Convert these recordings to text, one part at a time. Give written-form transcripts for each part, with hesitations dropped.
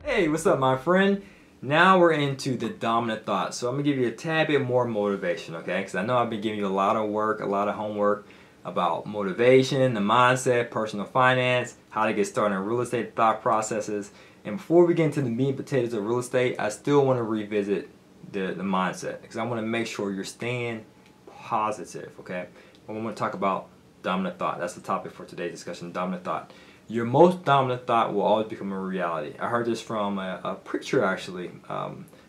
Hey, what's up, my friend? Now we're into the dominant thought. So I'm gonna give you a tad bit more motivation, okay? Because I know I've been giving you a lot of work, a lot of homework about motivation, the mindset, personal finance, how to get started in real estate thought processes. And before we get into the meat and potatoes of real estate, I still want to revisit the mindset because I want to make sure you're staying positive, okay? I want to talk about dominant thought. That's the topic for today's discussion, dominant thought. Your most dominant thought will always become a reality. I heard this from a preacher, actually.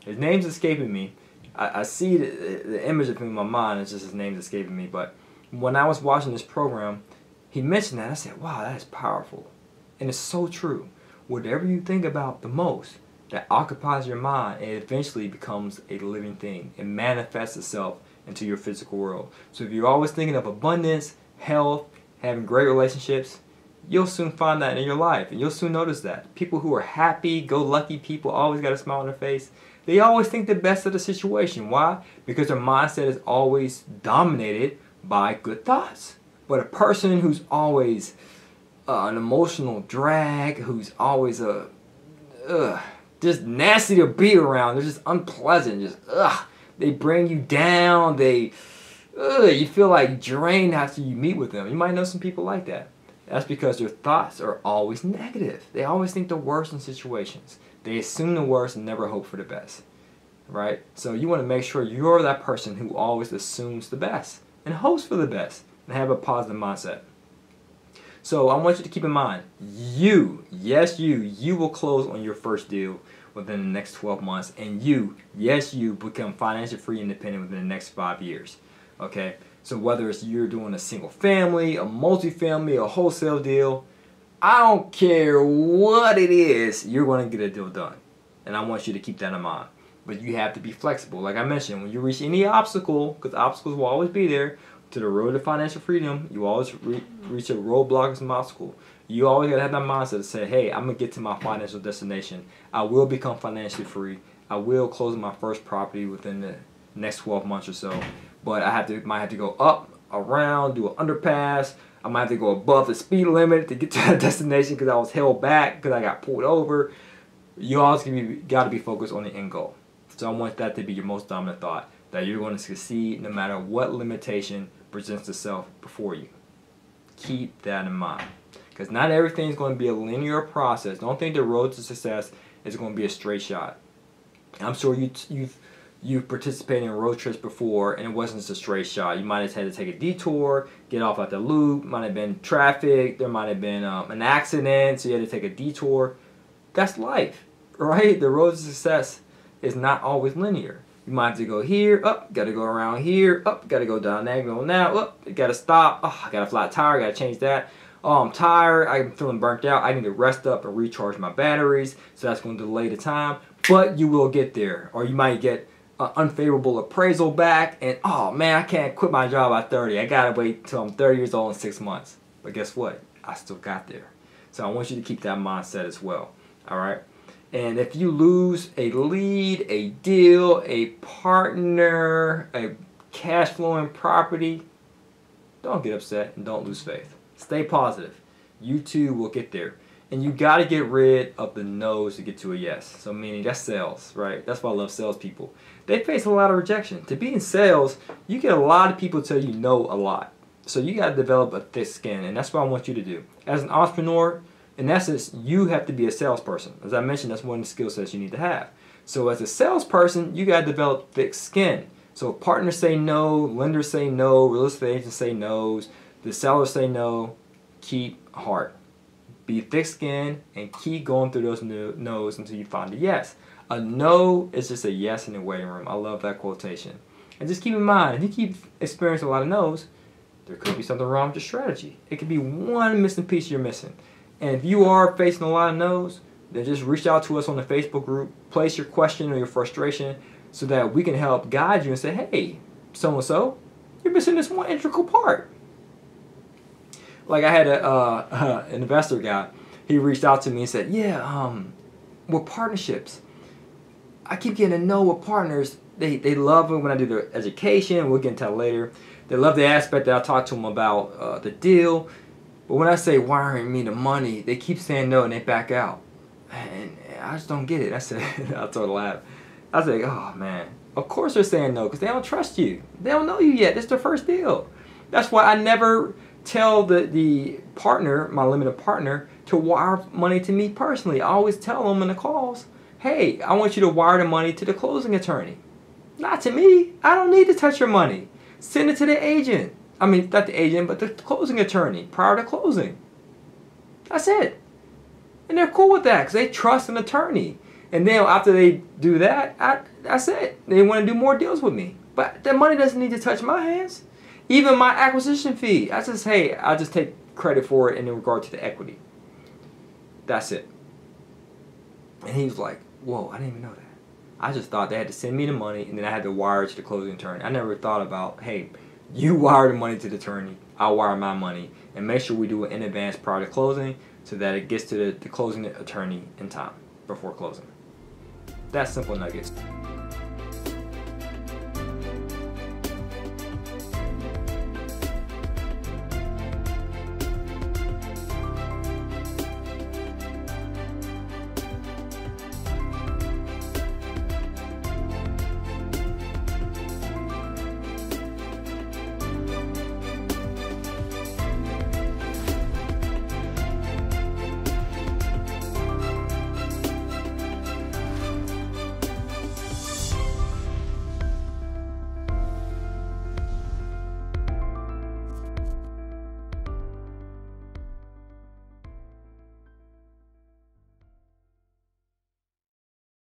His name's escaping me. I see the image of him in my mind. It's just his name's escaping me. But when I was watching this program, he mentioned that. I said, wow, that is powerful. And it's so true. Whatever you think about the most, that occupies your mind, it eventually becomes a living thing. It manifests itself into your physical world. So if you're always thinking of abundance, health, having great relationships, you'll soon find that in your life, and you'll soon notice that people who are happy, go lucky people, always got a smile on their face, they always think the best of the situation. Why? Because their mindset is always dominated by good thoughts. But a person who's always an emotional drag, who's always just nasty to be around, they're just unpleasant, they bring you down, you feel like drained after you meet with them. You might know some people like that. That's because their thoughts are always negative. They always think the worst in situations. They assume the worst and never hope for the best. Right? So you want to make sure you're that person who always assumes the best and hopes for the best and have a positive mindset. So I want you to keep in mind, you will close on your first deal within the next 12 months, and you become financially free and independent within the next 5 years. Okay? So whether it's you're doing a single family, a multifamily, a wholesale deal, I don't care what it is, you're going to get a deal done. And I want you to keep that in mind. But you have to be flexible. Like I mentioned, when you reach any obstacle, because obstacles will always be there, to the road to financial freedom, you always reach a roadblock or some obstacle. You always got to have that mindset to say, hey, I'm going to get to my financial destination. I will become financially free. I will close my first property within the next 12 months or so. But might have to go up, around, do an underpass. I might have to go above the speed limit to get to that destination because I was held back because I got pulled over. You always got to be focused on the end goal. So I want that to be your most dominant thought, that you're going to succeed no matter what limitation presents itself before you. Keep that in mind. Because not everything is going to be a linear process. Don't think the road to success is going to be a straight shot. I'm sure you've participated in road trips before and it wasn't just a straight shot. You might have had to take a detour, get off at the loop, might have been traffic, there might have been an accident, so you had to take a detour. That's life, right? The road to success is not always linear. You might have to go here, up, got to go around here, up, got to go diagonal now, up, got to stop, I got a flat tire, got to change that. Oh, I'm tired, I'm feeling burnt out, I need to rest up and recharge my batteries, so that's going to delay the time, but you will get there. Or you might get unfavorable appraisal back, and oh man, I can't quit my job at 30. I gotta wait till I'm 30 years old in 6 months. But guess what? I still got there. So I want you to keep that mindset as well. All right. And if you lose a lead, a deal, a partner, a cash flowing property, don't get upset and don't lose faith. Stay positive. You too will get there. And you got to get rid of the no's to get to a yes. So meaning that's sales, right? That's why I love salespeople. They face a lot of rejection. To be in sales, you get a lot of people tell you no a lot. So you got to develop a thick skin, and that's what I want you to do. As an entrepreneur, in essence, you have to be a salesperson. As I mentioned, that's one of the skill sets you need to have. So as a salesperson, you got to develop thick skin. So partners say no, lenders say no, real estate agents say no's, the sellers say no. Keep heart. Be thick-skinned and keep going through those no's until you find a yes. A no is just a yes in the waiting room. I love that quotation. And just keep in mind, if you keep experiencing a lot of no's, there could be something wrong with your strategy. It could be one missing piece you're missing. And if you are facing a lot of no's, then just reach out to us on the Facebook group, place your question or your frustration so that we can help guide you and say, hey, so-and-so, you're missing this one integral part. Like I had an investor guy, he reached out to me and said, yeah, with partnerships, I keep getting to know with partners, they love it when I do their education, we'll get into that later. They love the aspect that I talk to them about the deal, but when I say wiring me the money, they keep saying no and they back out. And I just don't get it. I said, I told her laugh. I said, oh man, of course they're saying no because they don't trust you. They don't know you yet. It's their first deal. That's why I never tell the partner, my limited partner, to wire money to me personally. I always tell them in the calls, hey, I want you to wire the money to the closing attorney. Not to me. I don't need to touch your money. Send it to the agent. I mean, not the agent, but the closing attorney prior to closing. That's it. And they're cool with that because they trust an attorney. And then after they do that, that's it. They want to do more deals with me. But that money doesn't need to touch my hands. Even my acquisition fee, I just, hey, I'll just take credit for it in regard to the equity. That's it. And he was like, whoa, I didn't even know that. I just thought they had to send me the money and then I had to wire it to the closing attorney. I never thought about, hey, you wire the money to the attorney, I'll wire my money, and make sure we do it in advance prior to closing so that it gets to the closing attorney in time before closing. That's simple nuggets.